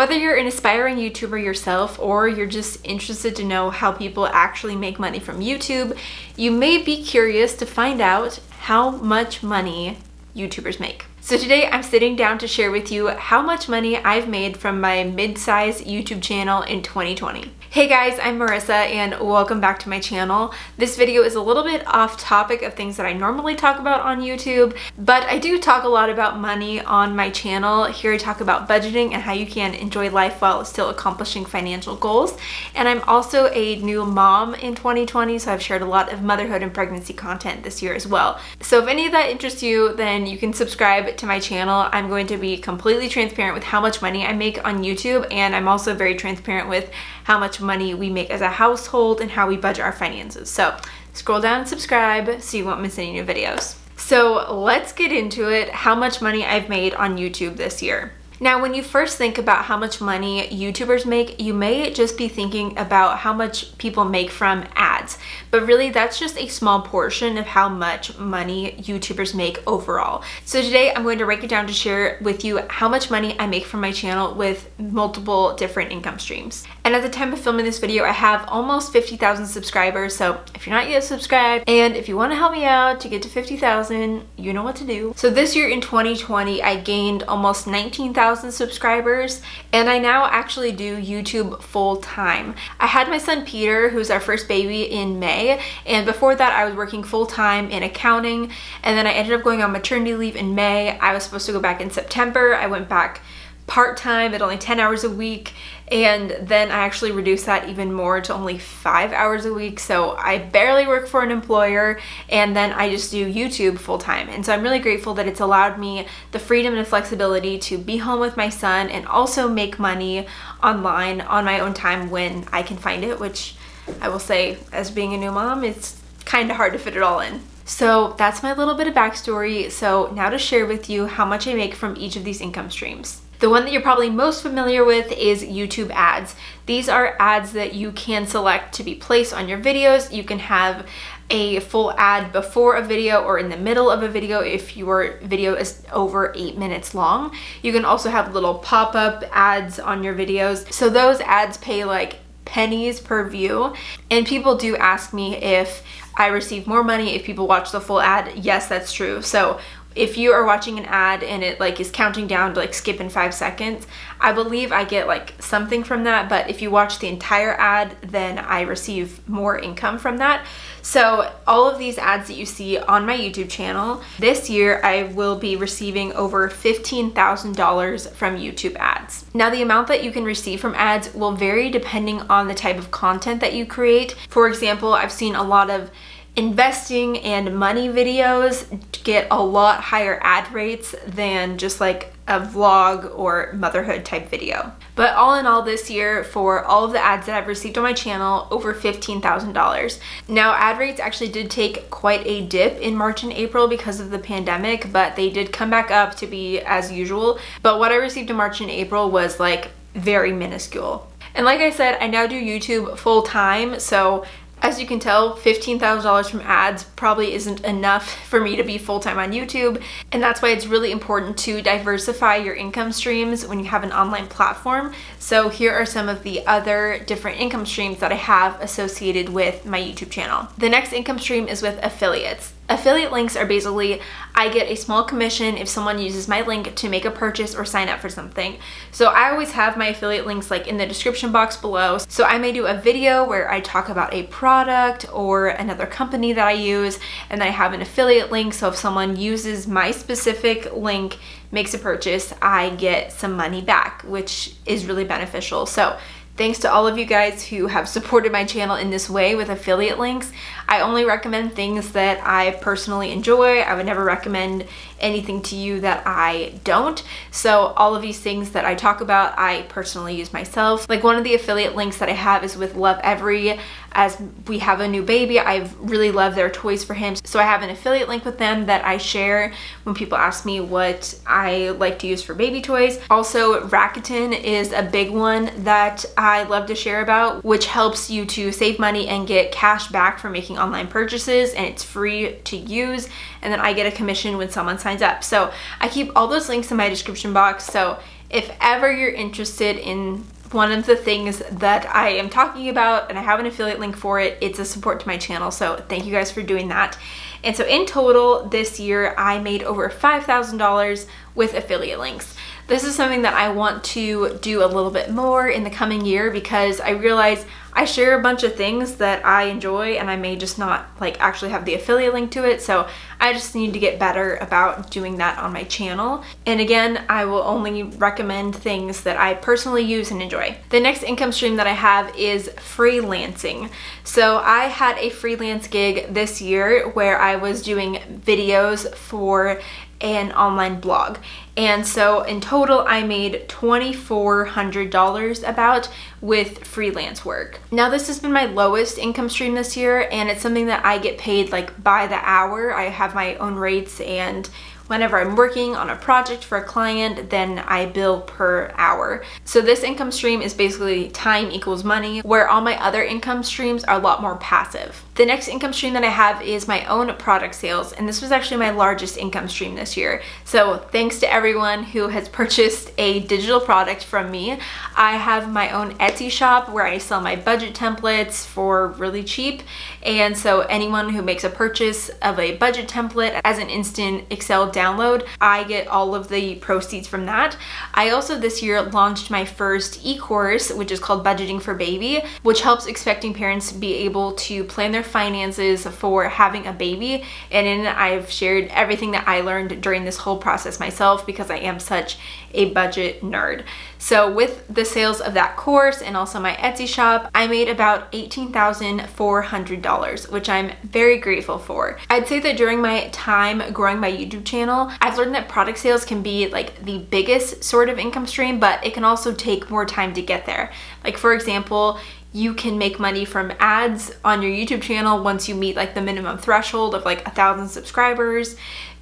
Whether you're an aspiring YouTuber yourself or you're just interested to know how people actually make money from YouTube, you may be curious to find out how much money YouTubers make. So today I'm sitting down to share with you how much money I've made from my mid-size YouTube channel in 2020. Hey guys, I'm Marissa and welcome back to my channel. This video is a little bit off topic of things that I normally talk about on YouTube, but I do talk a lot about money on my channel. Here I talk about budgeting and how you can enjoy life while still accomplishing financial goals. And I'm also a new mom in 2020, so I've shared a lot of motherhood and pregnancy content this year as well. So if any of that interests you, then you can subscribe to my channel. I'm going to be completely transparent with how much money I make on YouTube, and I'm also very transparent with how much money we make as a household and how we budget our finances. So scroll down and subscribe so you won't miss any new videos. So let's get into it, how much money I've made on YouTube this year. Now, when you first think about how much money YouTubers make, you may just be thinking about how much people make from ads, but really that's just a small portion of how much money YouTubers make overall. So today I'm going to break it down to share with you how much money I make from my channel with multiple different income streams. And at the time of filming this video, I have almost 50,000 subscribers, so if you're not yet subscribed, and if you want to help me out to get to 50,000, you know what to do. So this year in 2020, I gained almost 19,000 subscribers, and I now actually do YouTube full time. I had my son Peter, who's our first baby, in May, and before that I was working full time in accounting, and then I ended up going on maternity leave in May. I was supposed to go back in September. I went back part-time at only 10 hours a week, and then I actually reduced that even more to only 5 hours a week, so I barely work for an employer, and then I just do YouTube full-time. And so I'm really grateful that it's allowed me the freedom and flexibility to be home with my son and also make money online on my own time when I can find it, which I will say, as being a new mom, it's kind of hard to fit it all in. So that's my little bit of backstory. So now to share with you how much I make from each of these income streams. The one that you're probably most familiar with is YouTube ads. These are ads that you can select to be placed on your videos. You can have a full ad before a video or in the middle of a video if your video is over 8 minutes long. You can also have little pop-up ads on your videos. So those ads pay like pennies per view, and people do ask me if I receive more money if people watch the full ad. Yes, that's true. So if you are watching an ad and it like is counting down to like skip in 5 seconds, I believe I get like something from that. But if you watch the entire ad, then I receive more income from that. So all of these ads that you see on my YouTube channel, this year I will be receiving over $15,000 from YouTube ads. Now, the amount that you can receive from ads will vary depending on the type of content that you create. For example, I've seen a lot of investing and money videos get a lot higher ad rates than just like a vlog or motherhood type video. But all in all, this year, for all of the ads that I've received on my channel, over $15,000. Now, ad rates actually did take quite a dip in March and April because of the pandemic, but they did come back up to be as usual. But what I received in March and April was like very minuscule. And like I said, I now do YouTube full time, so as you can tell, $15,000 from ads probably isn't enough for me to be full-time on YouTube, and that's why it's really important to diversify your income streams when you have an online platform. So here are some of the other different income streams that I have associated with my YouTube channel. The next income stream is with affiliates. Affiliate links are basically, I get a small commission if someone uses my link to make a purchase or sign up for something. So I always have my affiliate links like in the description box below. So I may do a video where I talk about a product or another company that I use, and then I have an affiliate link. So if someone uses my specific link, makes a purchase, I get some money back, which is really beneficial. So thanks to all of you guys who have supported my channel in this way with affiliate links. I only recommend things that I personally enjoy. I would never recommend anything to you that I don't. So all of these things that I talk about, I personally use myself. Like one of the affiliate links that I have is with Love Every. As we have a new baby, I've really loved their toys for him. So I have an affiliate link with them that I share when people ask me what I like to use for baby toys. Also, Rakuten is a big one that I love to share about, which helps you to save money and get cash back for making online purchases, and it's free to use. And then I get a commission when someone signs up. So I keep all those links in my description box. So If ever you're interested in one of the things that I am talking about and I have an affiliate link for it, it's a support to my channel. So thank you guys for doing that. And so in total this year, I made over $5,000 with affiliate links. This is something that I want to do a little bit more in the coming year because I realize I share a bunch of things that I enjoy and I may just not like actually have the affiliate link to it. So I just need to get better about doing that on my channel. And again, I will only recommend things that I personally use and enjoy. The next income stream that I have is freelancing. So I had a freelance gig this year where I was doing videos for an online blog. And so in total, I made $2,400 about with freelance work. Now this has been my lowest income stream this year, and it's something that I get paid like by the hour. I have my own rates, and whenever I'm working on a project for a client, then I bill per hour. So this income stream is basically time equals money, where all my other income streams are a lot more passive. The next income stream that I have is my own product sales, and this was actually my largest income stream this year. So thanks to everyone who has purchased a digital product from me. I have my own Etsy shop where I sell my budget templates for really cheap. And so anyone who makes a purchase of a budget template as an instant Excel download, I get all of the proceeds from that. I also this year launched my first e-course, which is called Budgeting for Baby, which helps expecting parents be able to plan their finances for having a baby. And in it, I've shared everything that I learned during this whole process myself because I am such a budget nerd. So with the sales of that course and also my Etsy shop, I made about $18,400, which I'm very grateful for. I'd say that during my time growing my YouTube channel, I've learned that product sales can be like the biggest sort of income stream, but it can also take more time to get there. Like for example, you can make money from ads on your YouTube channel once you meet like the minimum threshold of like 1,000 subscribers,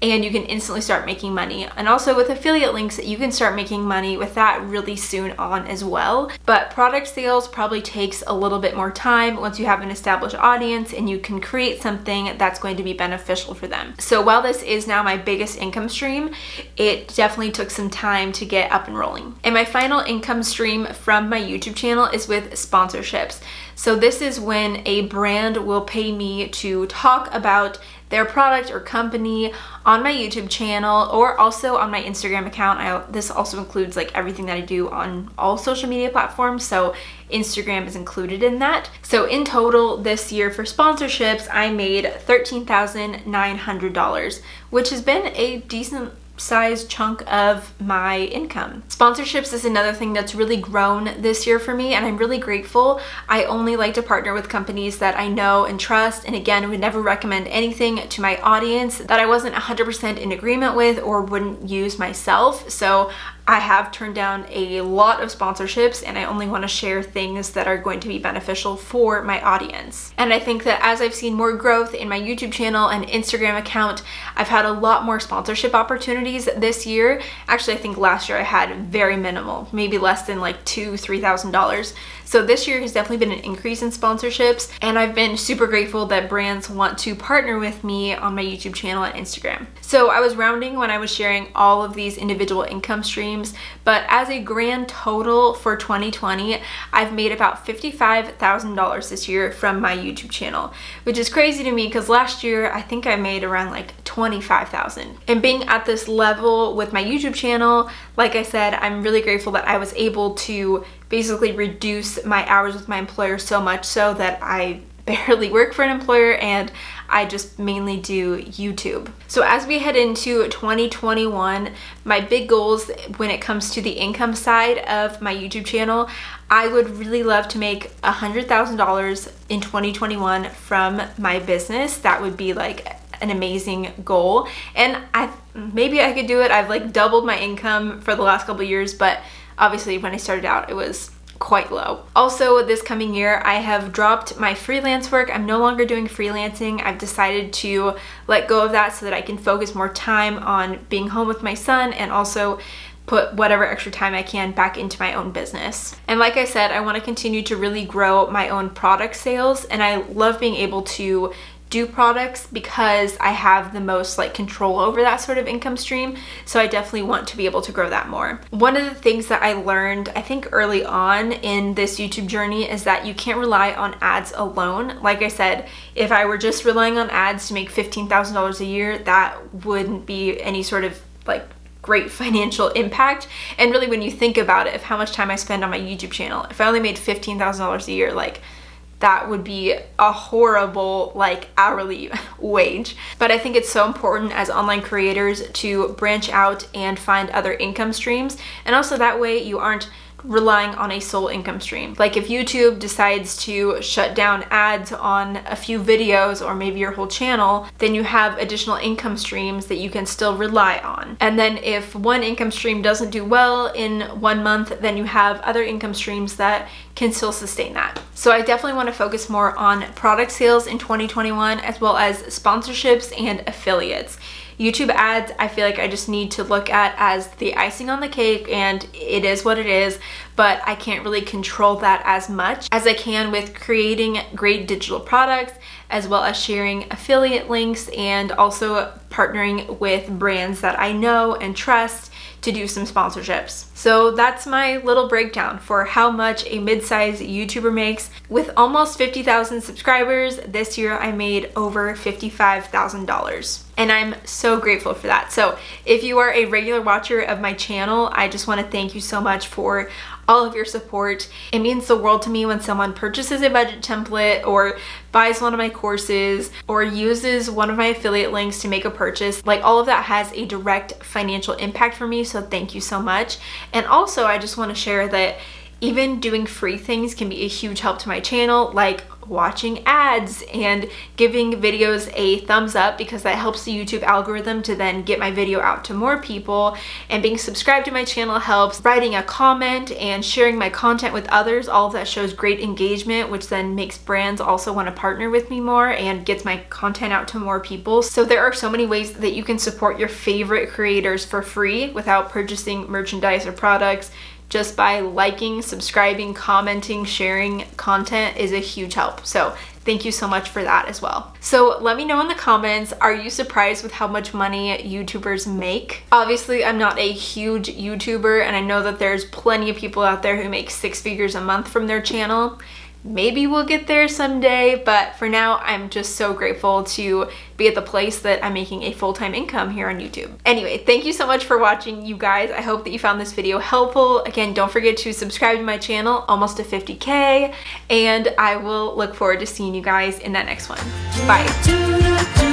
and you can instantly start making money. And also with affiliate links, you can start making money with that really soon on as well. But product sales probably takes a little bit more time once you have an established audience and you can create something that's going to be beneficial for them. So while this is now my biggest income stream, it definitely took some time to get up and rolling. And my final income stream from my YouTube channel is with sponsorships. So this is when a brand will pay me to talk about their product or company on my YouTube channel or also on my Instagram account. This also includes like everything that I do on all social media platforms, so Instagram is included in that. So in total this year for sponsorships, I made $13,900, which has been a decent size chunk of my income. Sponsorships is another thing that's really grown this year for me, and I'm really grateful. I only like to partner with companies that I know and trust, and again, would never recommend anything to my audience that I wasn't 100% in agreement with or wouldn't use myself. So I have turned down a lot of sponsorships, and I only want to share things that are going to be beneficial for my audience. And I think that as I've seen more growth in my YouTube channel and Instagram account, I've had a lot more sponsorship opportunities this year. Actually, I think last year I had very minimal, maybe less than like $2,000-$3,000. So this year has definitely been an increase in sponsorships, and I've been super grateful that brands want to partner with me on my YouTube channel and Instagram. So I was rounding when I was sharing all of these individual income streams, but as a grand total for 2020, I've made about $55,000 this year from my YouTube channel, which is crazy to me because last year I think I made around like $25,000. And being at this level with my YouTube channel, like I said, I'm really grateful that I was able to basically reduce my hours with my employer so much so that I barely work for an employer and I just mainly do YouTube. So as we head into 2021, my big goals when it comes to the income side of my YouTube channel, I would really love to make $100,000 in 2021 from my business. That would be like an amazing goal. And maybe I could do it. I've like doubled my income for the last couple of years, but obviously when I started out, it was quite low. Also, this coming year, I have dropped my freelance work. I'm no longer doing freelancing. I've decided to let go of that so that I can focus more time on being home with my son and also put whatever extra time I can back into my own business. And like I said, I want to continue to really grow my own product sales, and I love being able to do products because I have the most like control over that sort of income stream. So I definitely want to be able to grow that more. One of the things that I learned, I think early on in this YouTube journey, is that you can't rely on ads alone. Like I said, if I were just relying on ads to make $15,000 a year, that wouldn't be any sort of like great financial impact. And really, when you think about it, of how much time I spend on my YouTube channel, if I only made $15,000 a year, like that would be a horrible like hourly wage. But I think it's so important as online creators to branch out and find other income streams. And also that way you aren't relying on a sole income stream. Like if YouTube decides to shut down ads on a few videos or maybe your whole channel, then you have additional income streams that you can still rely on. And then if one income stream doesn't do well in 1 month, then you have other income streams that can still sustain that. So I definitely want to focus more on product sales in 2021, as well as sponsorships and affiliates. YouTube ads, I feel like I just need to look at as the icing on the cake, and it is what it is, but I can't really control that as much as I can with creating great digital products, as well as sharing affiliate links and also partnering with brands that I know and trust to do some sponsorships. So that's my little breakdown for how much a mid-sized YouTuber makes. With almost 50,000 subscribers, this year I made over $55,000. And I'm so grateful for that. So if you are a regular watcher of my channel, I just want to thank you so much for all of your support. It means the world to me when someone purchases a budget template or buys one of my courses or uses one of my affiliate links to make a purchase. Like, all of that has a direct financial impact for me, so thank you so much. And also, I just want to share that even doing free things can be a huge help to my channel, like watching ads and giving videos a thumbs up, because that helps the YouTube algorithm to then get my video out to more people. And being subscribed to my channel helps. Writing a comment and sharing my content with others, all of that shows great engagement, which then makes brands also want to partner with me more and gets my content out to more people. So there are so many ways that you can support your favorite creators for free without purchasing merchandise or products. Just by liking, subscribing, commenting, sharing content is a huge help. So thank you so much for that as well. So let me know in the comments, are you surprised with how much money YouTubers make? Obviously, I'm not a huge YouTuber, and I know that there's plenty of people out there who make 6 figures a month from their channel. Maybe we'll get there someday, but for now, I'm just so grateful to be at the place that I'm making a full-time income here on YouTube. Anyway, thank you so much for watching, you guys. I hope that you found this video helpful. Again, don't forget to subscribe to my channel, almost to 50K, and I will look forward to seeing you guys in that next one. Bye.